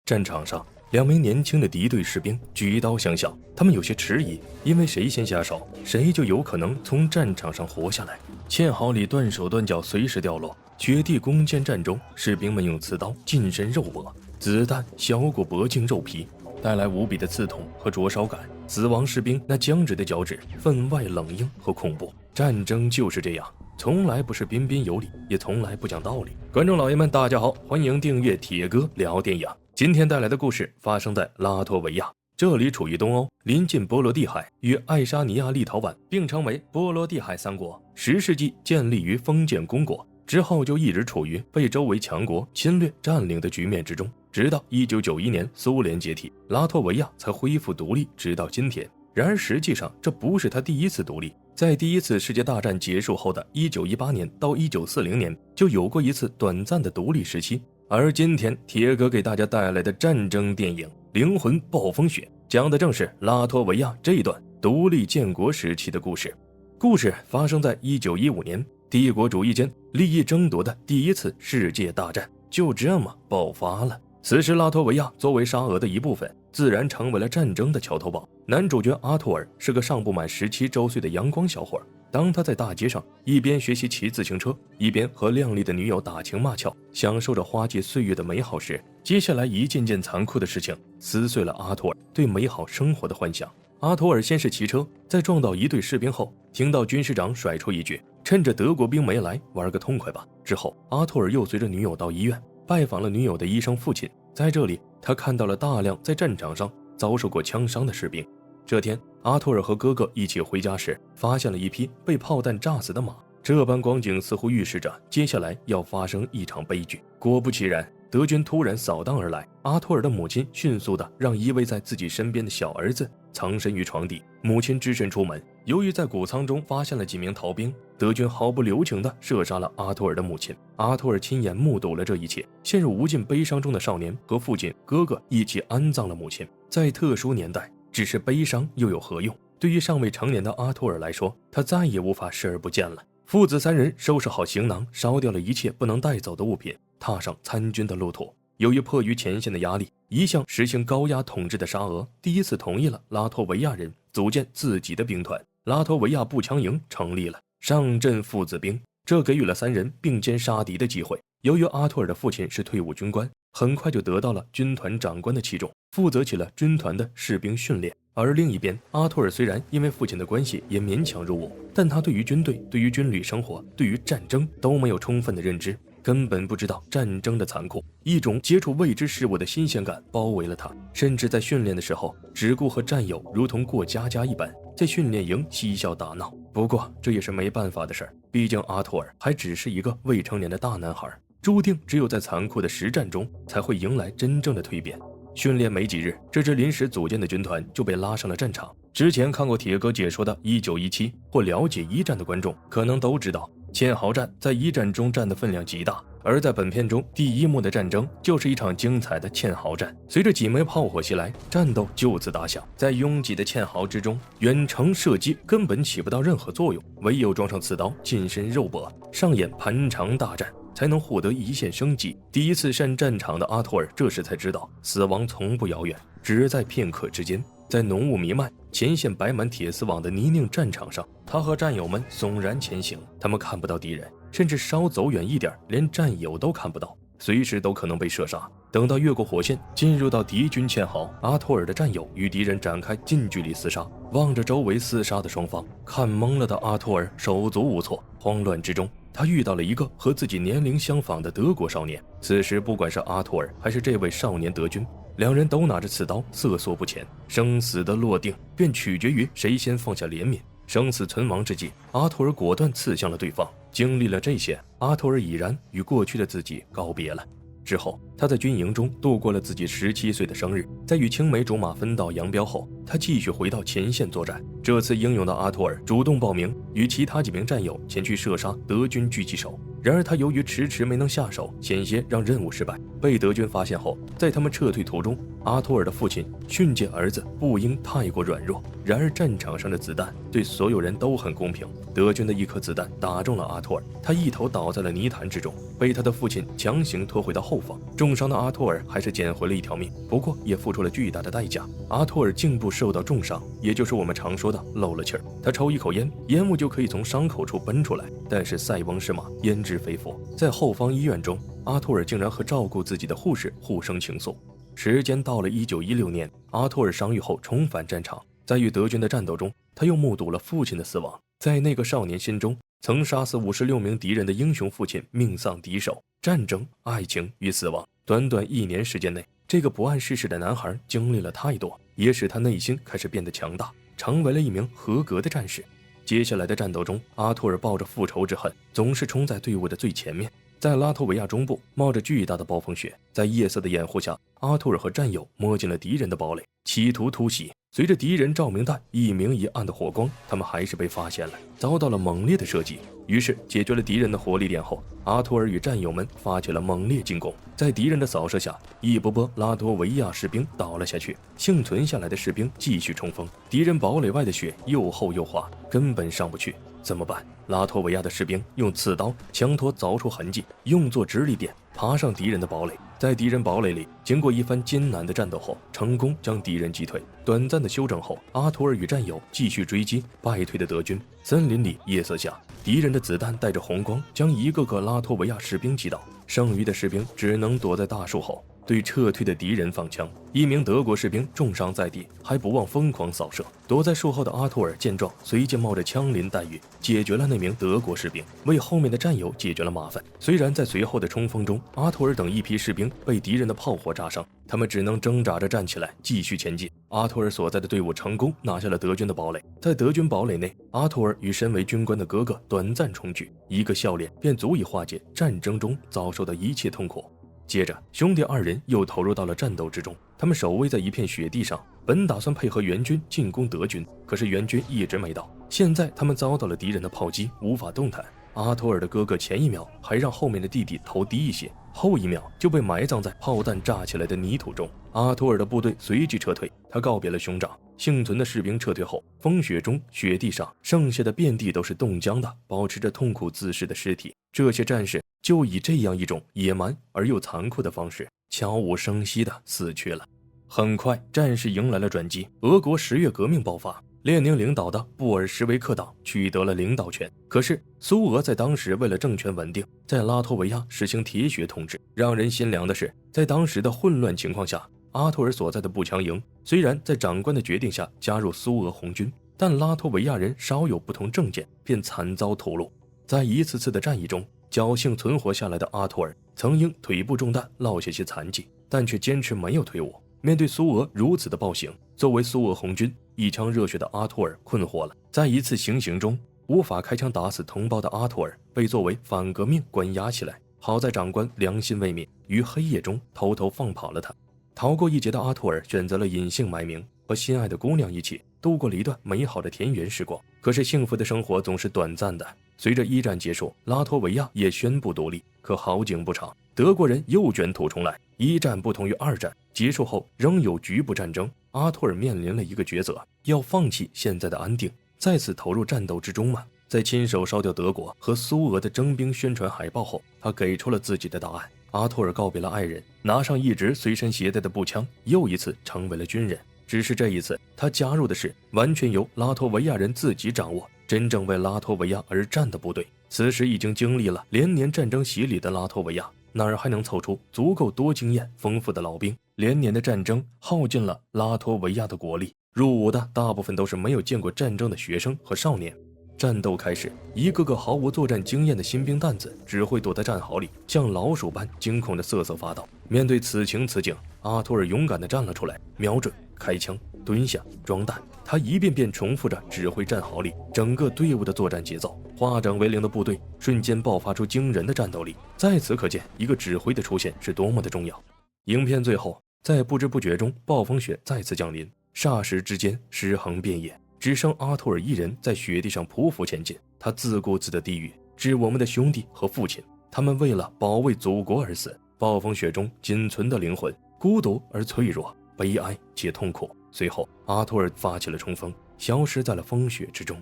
战场上，两名年轻的敌对士兵举刀相向，他们有些迟疑，因为谁先下手，谁就有可能从战场上活下来。堑壕里断手断脚，随时掉落。雪地弓箭战中，士兵们用刺刀近身肉搏，子弹削过脖颈肉皮，带来无比的刺痛和灼烧感。死亡士兵那僵直的脚趾，分外冷硬和恐怖。战争就是这样，从来不是彬彬有礼，也从来不讲道理。观众老爷们，大家好，欢迎订阅铁哥聊电影。今天带来的故事发生在拉脱维亚，这里处于东欧，临近波罗的海，与爱沙尼亚、立陶宛并称为波罗的海三国。10世纪建立于封建公国之后，就一直处于被周围强国侵略占领的局面之中，直到1991年苏联解体，拉脱维亚才恢复独立，直到今天。然而实际上这不是他第一次独立，在第一次世界大战结束后的1918年到1940年就有过一次短暂的独立时期。而今天铁哥给大家带来的战争电影《灵魂暴风雪》讲的正是拉脱维亚这一段独立建国时期的故事。故事发生在1915年，帝国主义间利益争夺的第一次世界大战就这么爆发了。此时拉脱维亚作为沙俄的一部分，自然成为了战争的桥头堡。男主角阿托尔是个尚不满17周岁的阳光小伙，当他在大街上一边学习骑自行车，一边和靓丽的女友打情骂俏，享受着花季岁月的美好时，接下来一件件残酷的事情撕碎了阿托尔对美好生活的幻想。阿托尔先是骑车，在撞到一队士兵后，听到军师长甩出一句趁着德国兵没来，玩个痛快吧。之后阿托尔又随着女友到医院拜访了女友的医生父亲，在这里他看到了大量在战场上遭受过枪伤的士兵。这天阿托尔和哥哥一起回家时，发现了一匹被炮弹炸死的马，这般光景似乎预示着接下来要发生一场悲剧。果不其然，德军突然扫荡而来，阿托尔的母亲迅速地让依偎在自己身边的小儿子藏身于床底，母亲只身出门。由于在谷仓中发现了几名逃兵，德军毫不留情地射杀了阿托尔的母亲。阿托尔亲眼目睹了这一切，陷入无尽悲伤中的少年和父亲、哥哥一起安葬了母亲。在特殊年代，只是悲伤又有何用？对于尚未成年的阿托尔来说，他再也无法视而不见了。父子三人收拾好行囊，烧掉了一切不能带走的物品，踏上参军的路途。由于迫于前线的压力，一向实行高压统治的沙俄第一次同意了拉脱维亚人组建自己的兵团，拉脱维亚步枪营成立了，上阵父子兵，这给予了三人并肩杀敌的机会。由于阿托尔的父亲是退伍军官，很快就得到了军团长官的器重，负责起了军团的士兵训练。而另一边，阿托尔虽然因为父亲的关系也勉强入伍，但他对于军队、对于军旅生活、对于战争都没有充分的认知，根本不知道战争的残酷。一种接触未知事物的新鲜感包围了他，甚至在训练的时候只顾和战友如同过家家一般，在训练营嬉笑打闹。不过这也是没办法的事儿，毕竟阿托尔还只是一个未成年的大男孩，注定只有在残酷的实战中才会迎来真正的蜕变。训练没几日，这支临时组建的军团就被拉上了战场。之前看过铁哥解说的1917或了解一战的观众可能都知道，堑壕战在一战中占的分量极大，而在本片中第一幕的战争就是一场精彩的堑壕战。随着几枚炮火袭来，战斗就此打响。在拥挤的堑壕之中，远程射击根本起不到任何作用，唯有装上刺刀，近身肉搏，上演盘肠大战，才能获得一线生机。第一次上战场的阿托尔这时才知道，死亡从不遥远，只在片刻之间。在浓雾弥漫、前线摆满铁丝网的泥泞战场上，他和战友们悚然前行，他们看不到敌人，甚至稍走远一点，连战友都看不到，随时都可能被射杀。等到越过火线，进入到敌军堑壕，阿托尔的战友与敌人展开近距离厮杀。望着周围厮杀的双方，看懵了的阿托尔手足无措。慌乱之中，他遇到了一个和自己年龄相仿的德国少年。此时不管是阿托尔还是这位少年德军，两人都拿着刺刀瑟缩不前，生死的落定便取决于谁先放下怜悯。生死存亡之际，阿托尔果断刺向了对方。经历了这些，阿托尔已然与过去的自己告别了。之后他在军营中度过了自己17岁的生日，在与青梅竹马分道扬镳后，他继续回到前线作战。这次英勇的阿托尔主动报名，与其他几名战友前去射杀德军狙击手。然而他由于迟迟没能下手，险些让任务失败，被德军发现后，在他们撤退途中，阿托尔的父亲训诫儿子不应太过软弱。然而战场上的子弹对所有人都很公平，德军的一颗子弹打中了阿托尔，他一头倒在了泥潭之中，被他的父亲强行拖回到后方。众重伤的阿托尔还是捡回了一条命，不过也付出了巨大的代价。阿托尔颈部受到重伤，也就是我们常说的漏了气儿。他抽一口烟，烟雾就可以从伤口处奔出来。但是塞翁失马，焉知非福，在后方医院中，阿托尔竟然和照顾自己的护士互生情愫。时间到了1916年，阿托尔伤愈后重返战场，在与德军的战斗中，他又目睹了父亲的死亡。在那个少年心中，曾杀死56名敌人的英雄父亲命丧敌手。战争、爱情与死亡，短短1年时间内，这个不谙世事的男孩经历了太多，也使他内心开始变得强大，成为了一名合格的战士。接下来的战斗中，阿托尔抱着复仇之恨，总是冲在队伍的最前面。在拉脱维亚中部冒着巨大的暴风雪，在夜色的掩护下，阿托尔和战友摸进了敌人的堡垒，企图突袭。随着敌人照明弹一明一暗的火光，他们还是被发现了，遭到了猛烈的射击。于是解决了敌人的火力点后，阿托尔与战友们发起了猛烈进攻。在敌人的扫射下，一波波拉脱维亚士兵倒了下去，幸存下来的士兵继续冲锋。敌人堡垒外的雪又厚又滑，根本上不去。怎么办？拉脱维亚的士兵用刺刀、枪托凿出痕迹，用作直立点爬上敌人的堡垒。在敌人堡垒里，经过一番艰难的战斗后，成功将敌人击退。短暂的休整后，阿托尔与战友继续追击败退的德军。森林里，夜色下，敌人的子弹带着红光，将一个个拉脱维亚士兵击倒，剩余的士兵只能躲在大树后，对撤退的敌人放枪。一名德国士兵重伤在地，还不忘疯狂扫射。躲在树后的阿托尔见状，随即冒着枪林弹雨，解决了那名德国士兵，为后面的战友解决了麻烦。虽然在随后的冲锋中，阿托尔等一批士兵被敌人的炮火炸伤，他们只能挣扎着站起来，继续前进。阿托尔所在的队伍成功拿下了德军的堡垒。在德军堡垒内，阿托尔与身为军官的哥哥短暂重聚，一个笑脸便足以化解战争中遭受的一切痛苦。接着，兄弟二人又投入到了战斗之中。他们守卫在一片雪地上，本打算配合援军进攻德军，可是援军一直没到。现在他们遭到了敌人的炮击，无法动弹。阿托尔的哥哥前一秒还让后面的弟弟头低一些，后一秒就被埋葬在炮弹炸起来的泥土中。阿托尔的部队随即撤退，他告别了兄长。幸存的士兵撤退后，风雪中雪地上剩下的遍地都是冻僵的、保持着痛苦姿势的尸体。这些战士就以这样一种野蛮而又残酷的方式，悄无声息地死去了。很快，战事迎来了转机。俄国10月革命爆发，列宁领导的布尔什维克党取得了领导权。可是苏俄在当时为了政权稳定，在拉脱维亚实行铁血统治。让人心凉的是，在当时的混乱情况下，阿托尔所在的步枪营虽然在长官的决定下加入苏俄红军，但拉脱维亚人稍有不同政见，便惨遭屠戮。在一次次的战役中，侥幸存活下来的阿托尔曾因腿部中弹落下些残疾，但却坚持没有退伍。面对苏俄如此的暴行，作为苏俄红军一腔热血的阿托尔困惑了。在一次行刑中，无法开枪打死同胞的阿托尔被作为反革命关押起来。好在长官良心未泯，于黑夜中偷偷放跑了他。逃过一劫的阿托尔选择了隐姓埋名，和心爱的姑娘一起度过了一段美好的田园时光。可是幸福的生活总是短暂的。随着一战结束，拉脱维亚也宣布独立。可好景不长，德国人又卷土重来。一战不同于二战，结束后仍有局部战争。阿托尔面临了一个抉择：要放弃现在的安定，再次投入战斗之中吗？在亲手烧掉德国和苏俄的征兵宣传海报后，他给出了自己的答案。阿托尔告别了爱人，拿上一直随身携带的步枪，又一次成为了军人。只是这一次，他加入的是完全由拉脱维亚人自己掌握，真正为拉脱维亚而战的部队。此时已经经历了连年战争洗礼的拉脱维亚，哪儿还能凑出足够多经验丰富的老兵？连年的战争耗尽了拉脱维亚的国力，入伍的大部分都是没有见过战争的学生和少年。战斗开始，一个个毫无作战经验的新兵蛋子只会躲在战壕里，像老鼠般惊恐地瑟瑟发抖。面对此情此景，阿托尔勇敢地站了出来，瞄准、开枪、蹲下、装弹。他一遍遍重复着指挥战壕里整个队伍的作战节奏。化整为零的部队瞬间爆发出惊人的战斗力。在此可见，一个指挥的出现是多么的重要。影片最后，在不知不觉中，暴风雪再次降临，霎时之间尸横遍野。只剩阿托尔一人在雪地上匍匐前进，他自顾自的低语：致我们的兄弟和父亲，他们为了保卫祖国而死。暴风雪中仅存的灵魂，孤独而脆弱，悲哀且痛苦。随后，阿托尔发起了冲锋，消失在了风雪之中。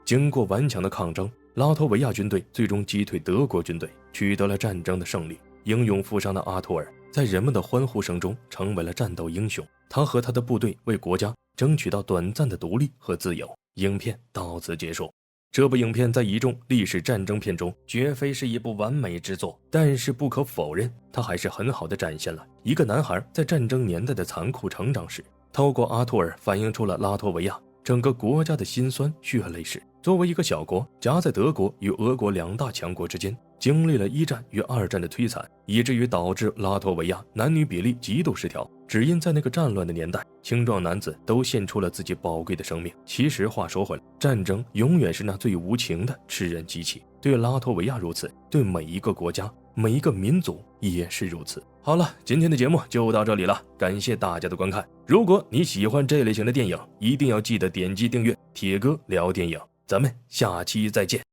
经过顽强的抗争，拉脱维亚军队最终击退德国军队，取得了战争的胜利。英勇负伤的阿托尔在人们的欢呼声中成为了战斗英雄。他和他的部队为国家争取到短暂的独立和自由。影片到此结束。这部影片在一众历史战争片中绝非是一部完美之作，但是不可否认，它还是很好的展现了一个男孩在战争年代的残酷成长史。透过阿托尔反映出了拉脱维亚整个国家的辛酸血泪史。作为一个小国，夹在德国与俄国两大强国之间，经历了一战与二战的摧残，以至于导致拉脱维亚男女比例极度失调。只因在那个战乱的年代，青壮男子都献出了自己宝贵的生命。其实话说回来，战争永远是那最无情的吃人机器，对拉脱维亚如此，对每一个国家每一个民族也是如此。好了，今天的节目就到这里了，感谢大家的观看。如果你喜欢这类型的电影，一定要记得点击订阅铁哥聊电影，咱们下期再见。